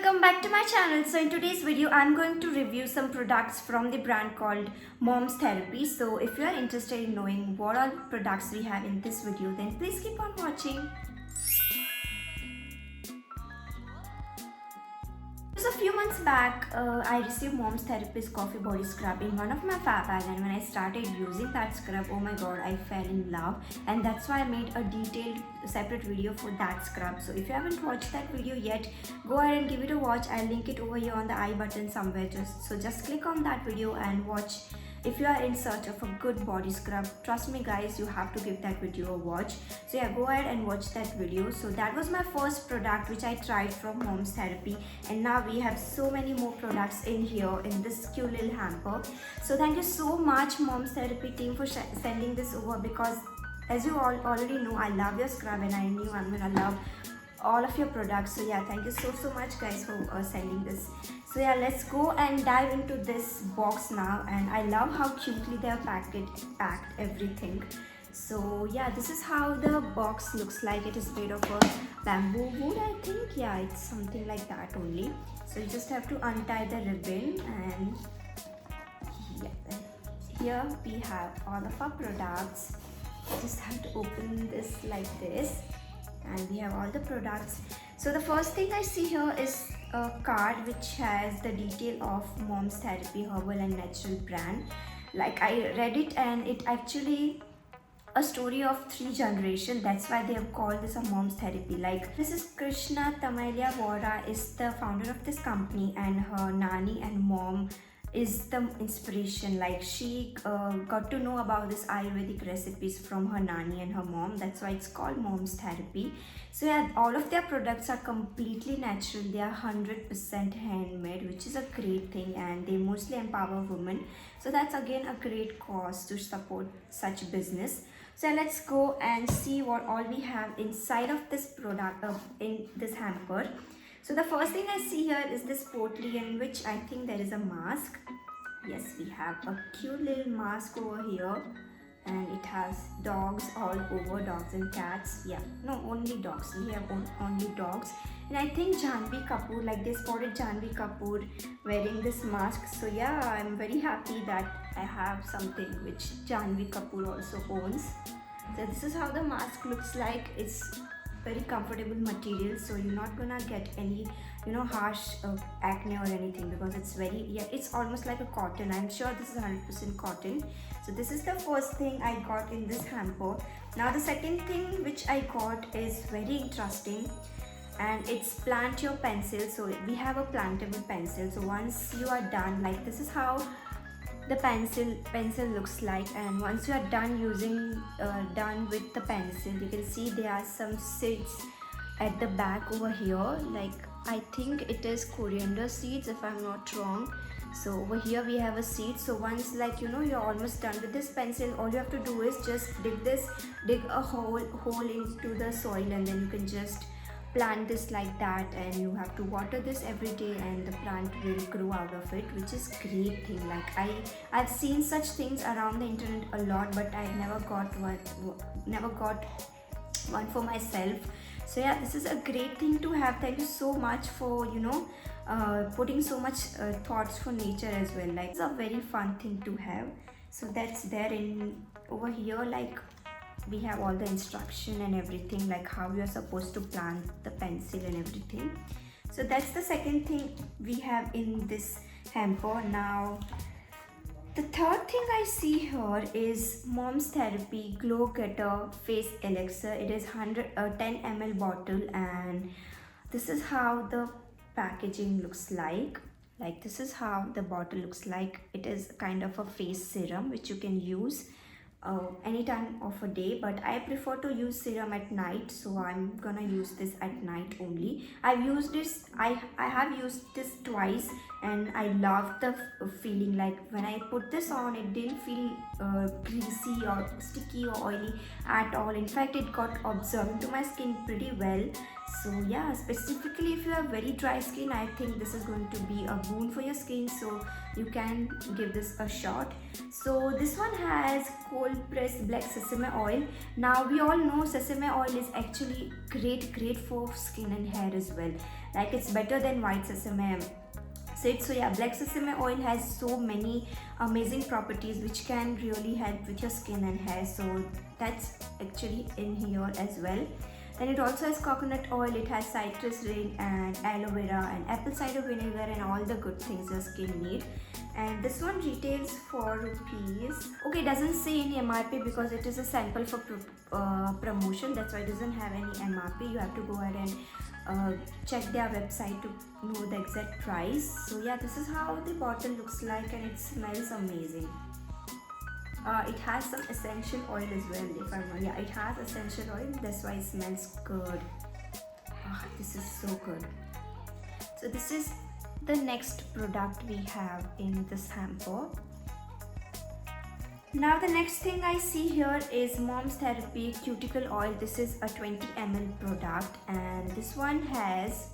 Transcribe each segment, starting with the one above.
welcome back to my channel. So in today's video I'm going to review some products from the brand called Mom's Therapy. So if you are interested in knowing what all products we have in this video, then please keep on watching. Just a few months back, I received Mom's Therapy's Coffee Body Scrub in one of my fab bags, and when I started using that scrub, oh my god, I fell in love, and that's why I made a detailed separate video for that scrub. So if you haven't watched that video yet, go ahead and give it a watch. I'll link it over here on the I button somewhere. Just click on that video and watch. If you are in search of a good body scrub, trust me guys, you have to give that video a watch. So yeah, go ahead and watch that video. So that was my first product which I tried from Mom's Therapy, and now we have so many more products in here in this cute little hamper. So thank you so much Mom's Therapy team for sending this over, because as you all already know, I love your scrub and I knew I'm gonna love all of your products. So yeah, thank you so much guys for sending this. So yeah, let's go and dive into this box now, and I love how cutely they have packed everything. So yeah, this is how the box looks like. It is made of a bamboo wood, I think. Yeah, it's something like that only. So you just have to untie the ribbon, and yeah, here we have all of our products. You just have to open this like this, and we have all the products. So the first thing I see here is a card which has the detail of Mom's Therapy Herbal and Natural brand. Like, I read it and it actually a story of 3 generations. That's why they have called this a Mom's Therapy. Like, this is Krishna Tamalia Vora is the founder of this company, and her nanny and mom is the inspiration. Like, she got to know about this Ayurvedic recipes from her nanny and her mom. That's why it's called Mom's Therapy. So yeah, all of their products are completely natural. They are 100% handmade, which is a great thing, and they mostly empower women. So that's again a great cause to support such business. So let's go and see what all we have inside of this product, in this hamper. So the first thing I see here is this potly, in which I think there is a mask. Yes, we have a cute little mask over here, and it has dogs all over, dogs and cats. Yeah, no, only dogs. We have only dogs. And I think Janhvi Kapoor, like they spotted Janhvi Kapoor wearing this mask. So yeah, I'm very happy that I have something which Janhvi Kapoor also owns. So this is how the mask looks like. It's very comfortable material, so you're not gonna get any harsh acne or anything, because it's very, yeah, it's almost like a cotton. I'm sure this is 100% cotton. So this is the first thing I got in this hamper. Now the second thing which I got is very interesting, and it's plant your pencil. So we have a plantable pencil. So once you are done, like, this is how the pencil looks like, and once you are done done with the pencil, you can see there are some seeds at the back over here. Like, I think it is coriander seeds if I'm not wrong. So over here we have a seed. So once, like, you're almost done with this pencil, all you have to do is just dig a hole into the soil, and then you can just plant this like that, and you have to water this every day, and the plant will grow out of it, which is great thing. Like, I've seen such things around the internet a lot, but I never got one for myself. So yeah, this is a great thing to have. Thank you so much for putting so much thoughts for nature as well. Like, it's a very fun thing to have. So that's there. In over here, like, we have all the instruction and everything, like how you're supposed to plant the pencil and everything. So that's the second thing we have in this hamper. Now the third thing I see here is Mom's Therapy Glow Getter Face Elixir. It is 10 ml bottle, and this is how the packaging looks like. Like, this is how the bottle looks like. It is kind of a face serum which you can use any time of a day, but I prefer to use serum at night, so I'm gonna use this at night only. I have used this twice, and I love the feeling. Like, when I put this on, it didn't feel greasy or sticky or oily at all. In fact, it got absorbed into my skin pretty well, So yeah, specifically if you have very dry skin, I think this is going to be a boon for your skin, so you can give this a shot. So this one has cold pressed black sesame oil. Now we all know sesame oil is actually great for skin and hair as well. Like it's better than white sesame seeds. So yeah, black sesame oil has so many amazing properties which can really help with your skin and hair. So that's actually in here as well. Then it also has coconut oil, it has citrus ring and aloe vera and apple cider vinegar and all the good things your skin need. And this one retails for rupees. Okay, it doesn't say any MRP because it is a sample for promotion. That's why it doesn't have any MRP. You have to go ahead and check their website to know the exact price. So yeah, this is how the bottle looks like and it smells amazing. It has some essential oil as well, if I'm wrong. Yeah, it has essential oil, that's why it smells good. This is so good. So this is the next product we have in this hamper. Now the next thing I see here is Mom's Therapy Cuticle Oil. This is a 20 ml product and this one has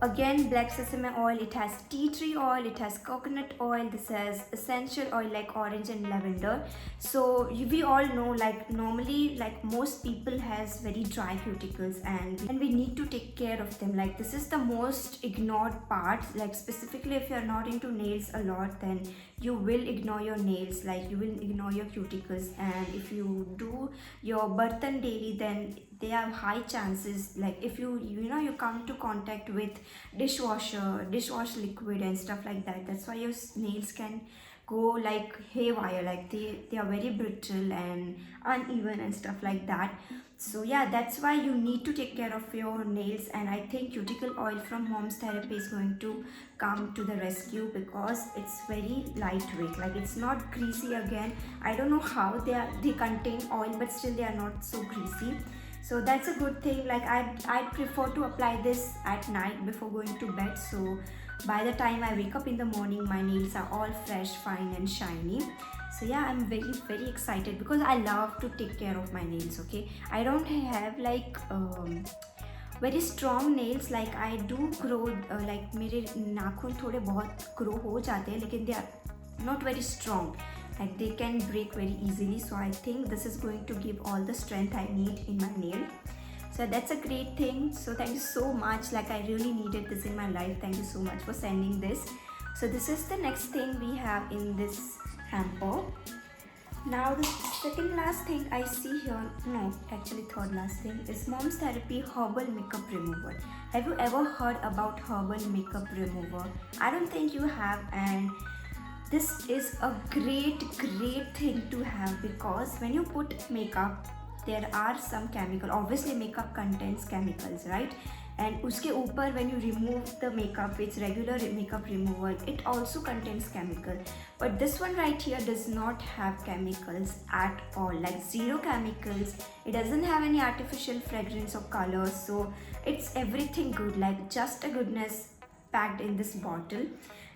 again black sesame oil, it has tea tree oil, it has coconut oil, this has essential oil like orange and lavender. So we all know, like normally, like most people has very dry cuticles and we need to take care of them. Like this is the most ignored part. Like specifically if you're not into nails a lot, then you will ignore your nails, like you will ignore your cuticles. And if you do your burtan daily, then there are high chances, like if you come to contact with dish liquid and stuff like that, that's why your nails can go like haywire, like they are very brittle and uneven and stuff like that. So yeah, that's why you need to take care of your nails, and I think cuticle oil from Mom's Therapy is going to come to the rescue because it's very lightweight, like it's not greasy. Again, I don't know how they contain oil, but still they are not so greasy. So that's a good thing. Like I'd prefer to apply this at night before going to bed, so by the time I wake up in the morning, my nails are all fresh, fine and shiny. So yeah, I'm very excited because I love to take care of my nails. Okay, I don't have like very strong nails. Like I do grow, like मेरे नाखून थोड़े बहुत grow हो जाते हैं, लेकिन they are not very strong. Like they can break very easily. So I think this is going to give all the strength I need in my nail. So that's a great thing. So thank you so much. Like I really needed this in my life. Thank you so much for sending this. So this is the next thing we have in this hamper. Now the second last thing I see here, no, actually third last thing, is Mom's Therapy Herbal Makeup Remover. Have you ever heard about herbal makeup remover? I don't think you have, and this is a great thing to have because when you put makeup, there are some chemical. Obviously makeup contains chemicals, right? And uske upar when you remove the makeup, it's regular makeup removal, it also contains chemical. But this one right here does not have chemicals at all, like zero chemicals. It doesn't have any artificial fragrance or colors, so it's everything good, like just a goodness packed in this bottle.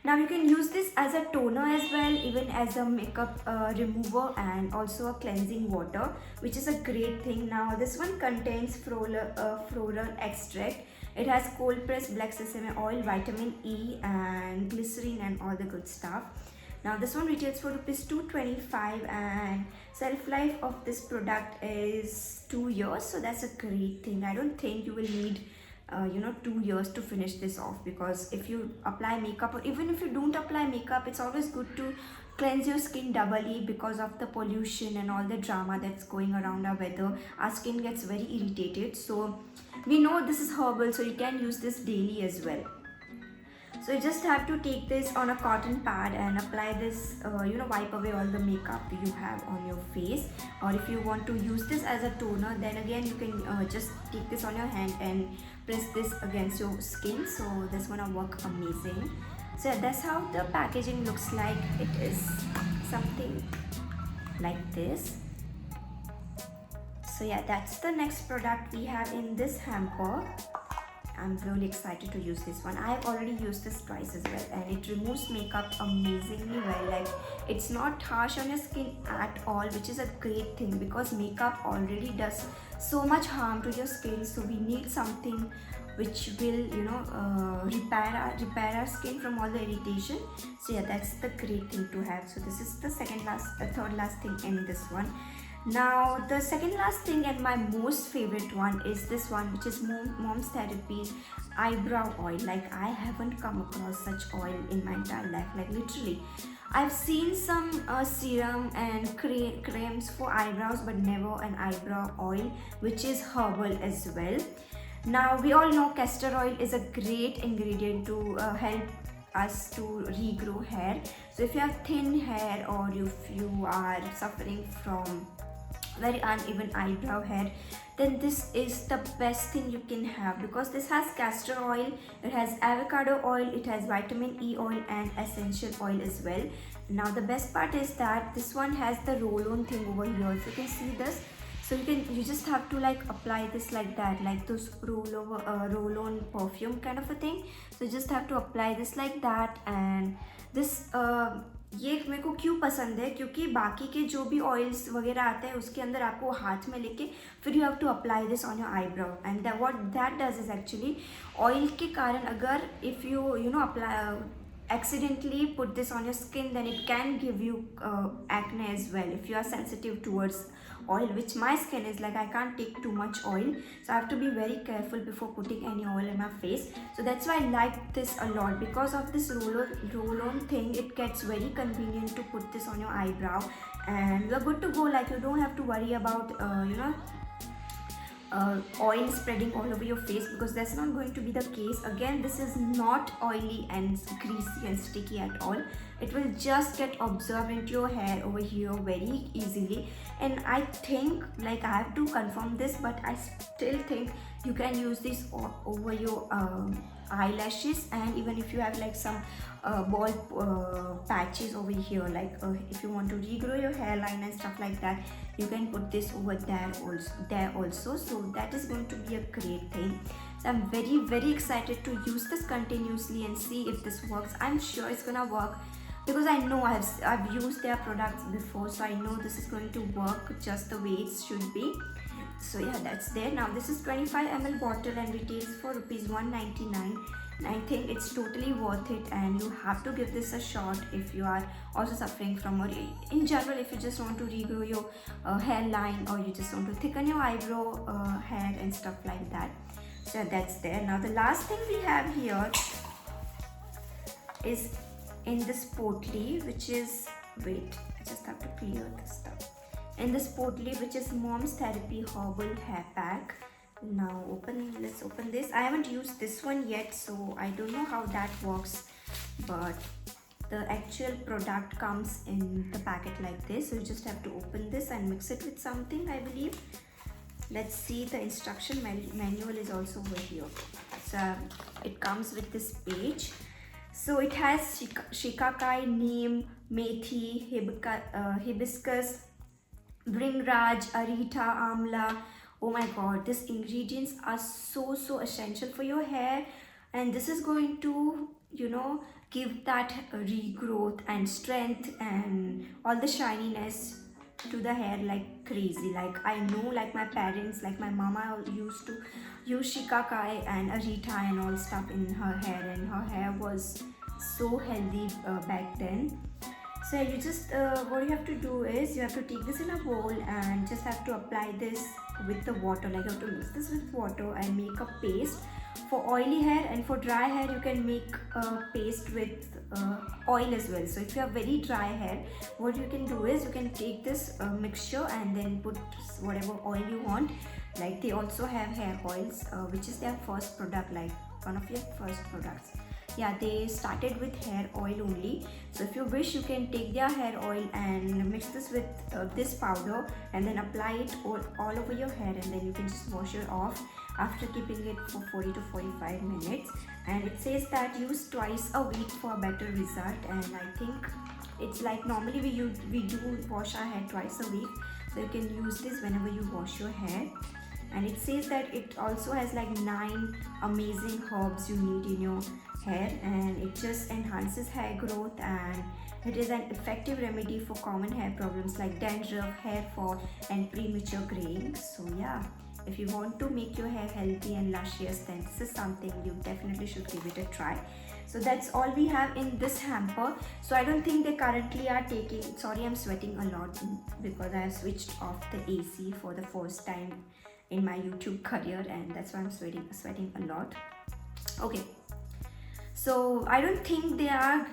Now you can use this as a toner as well, even as a makeup remover, and also a cleansing water, which is a great thing. Now this one contains floral extract. It has cold pressed black sesame oil, vitamin E and glycerin and all the good stuff. Now this one retails for rupees 225 and shelf life of this product is 2 years. So that's a great thing. I don't think you will need 2 years to finish this off, because if you apply makeup, or even if you don't apply makeup, it's always good to cleanse your skin doubly because of the pollution and all the drama that's going around our weather. Our skin gets very irritated, so we know this is herbal, so you can use this daily as well. So you just have to take this on a cotton pad and apply this, wipe away all the makeup you have on your face. Or if you want to use this as a toner, then again you can just take this on your hand and press this against your skin. So that's gonna work amazing. So yeah, that's how the packaging looks like. It is something like this. So yeah, that's the next product we have in this hamper. I'm really excited to use this one. I have already used this twice as well, and it removes makeup amazingly well. Like, it's not harsh on your skin at all, which is a great thing because makeup already does so much harm to your skin. So we need something which will, repair our skin from all the irritation. So yeah, that's the great thing to have. So this is the third last thing in this one. Now the second last thing and my most favorite one is this one, which is Mom's Therapy eyebrow oil. Like, I haven't come across such oil in my entire life, like literally. I've seen some serum and creams for eyebrows, but never an eyebrow oil which is herbal as well. Now we all know castor oil is a great ingredient to help us to regrow hair. So if you have thin hair, or if you are suffering from very uneven eyebrow hair, then this is the best thing you can have, because this has castor oil, it has avocado oil, it has vitamin E oil and essential oil as well. Now the best part is that this one has the roll-on thing over here. If you can see this, so you just have to like apply this like that, like those roll-on perfume kind of a thing. So you just have to apply this like that. And this ये मेरे को क्यों पसंद है, क्योंकि बाकी के जो भी ऑयल्स वगैरह आते हैं उसके अंदर आपको हाथ में लेके फिर you have to apply this on your eyebrow, and what that does is actually oil के कारण अगर if you know apply accidentally put this on your skin, then it can give you acne as well if you are sensitive towards oil, which my skin is. Like, I can't take too much oil, so I have to be very careful before putting any oil in my face. So that's why I like this a lot, because of this roll-on thing. It gets very convenient to put this on your eyebrow and you're good to go. Like, you don't have to worry about oil spreading all over your face, because that's not going to be the case. Again, this is not oily and greasy and sticky at all. It will just get absorbed into your hair over here very easily. And I think, like, I have to confirm this, but I still think you can use this over your eyelashes, and even if you have like some bald patches over here, like if you want to regrow your hairline and stuff like that, you can put this over there also. So that is going to be a great thing. So I'm very excited to use this continuously and see if this works. I'm sure it's gonna work, because I know I've used their products before, so I know this is going to work just the way it should be. So yeah, that's there. Now this is 25 ml bottle and retails for rupees 199. And I think it's totally worth it, and you have to give this a shot if you are also suffering from, or in general if you just want to regrow your hairline, or you just want to thicken your eyebrow hair and stuff like that. So that's there. Now the last thing we have here is in this potli, which is, wait, I just have to clear this stuff. In this potli, which is Mom's Therapy Herbal Hair Pack. Now let's open this. I haven't used this one yet, so I don't know how that works, but the actual product comes in the packet like this. So you just have to open this and mix it with something, I believe. Let's see, the instruction manual is also over here. So it comes with this page. So it has shikakai, neem, methi, hibiscus, bringraj, arita, amla. Oh my god, these ingredients are so essential for your hair, and this is going to, you know, give that regrowth and strength and all the shininess to the hair like crazy. Like, I know, like my parents, like my mama used to use shikakai and arita and all stuff in her hair, and her hair was so healthy back then. So you just what you have to do is you have to take this in a bowl and just have to apply this with the water. Like, you have to mix this with water and make a paste. For oily hair and for dry hair, you can make a paste with oil as well. So if you have very dry hair, what you can do is you can take this mixture and then put whatever oil you want. Like, they also have hair oils, which is their first product, like one of your first products. Yeah, they started with hair oil only. So if you wish, you can take their hair oil and mix this with this powder and then apply it all over your hair, and then you can just wash it off after keeping it for 40 to 45 minutes. And it says that use twice a week for a better result, and I think it's like normally we do wash our hair twice a week, so you can use this whenever you wash your hair. and it says that it also has like 9 amazing herbs you need in your hair, and it just enhances hair growth, and it is an effective remedy for common hair problems like dandruff, hair fall, and premature graying. So yeah, if you want to make your hair healthy and luscious, then this is something you definitely should give it a try. So that's all we have in this hamper. So I don't think they currently are taking, sorry I'm sweating a lot because I have switched off the AC for the first time in my YouTube career, and that's why I'm sweating a lot. Okay, so I don't think they are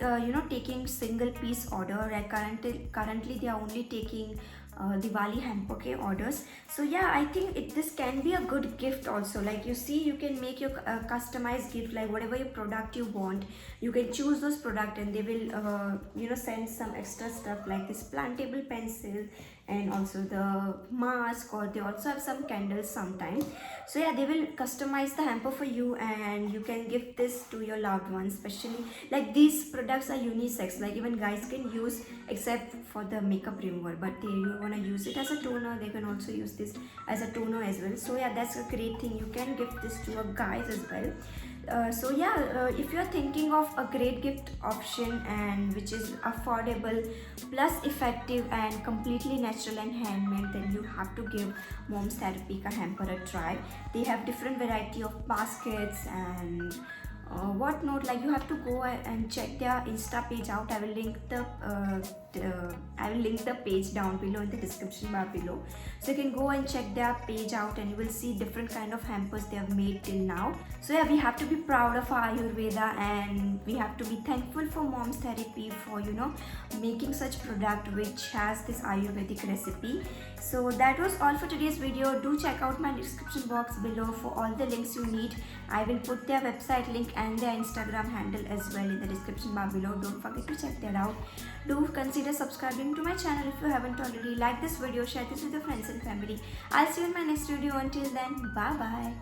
taking single piece order. Like currently they are only taking Diwali hamper ke orders. So yeah, I think this can be a good gift also. Like you see, you can make your customized gift, like whatever your product you want, you can choose those product, and they will send some extra stuff like this plantable pencil and also the mask, or they also have some candles sometimes. So yeah, they will customize the hamper for you, and you can give this to your loved ones. Especially like these products are unisex, like even guys can use, except for the makeup remover, but you want to use it as a toner, they can also use this as a toner as well. So yeah, that's a great thing, you can give this to your guys as well. So yeah, if you're thinking of a great gift option and which is affordable plus effective and completely natural and handmade, then you have to give Mom's Therapy Ka hamper a try. They have different variety of baskets and whatnot. Like you have to go and check their Insta page out. I will link the page down below in the description bar below, so you can go and check their page out, and you will see different kind of hampers they have made till now. So yeah, we have to be proud of our Ayurveda, and we have to be thankful for Mom's Therapy for making such product which has this Ayurvedic recipe. So that was all for today's video. Do check out my description box below for all the links you need. I will put their website link and their Instagram handle as well in the description bar below. Don't forget to check that out. Do consider subscribing to my channel if you haven't already. Like this video, share this with your friends and family. I'll see you in my next video. Until then, bye bye.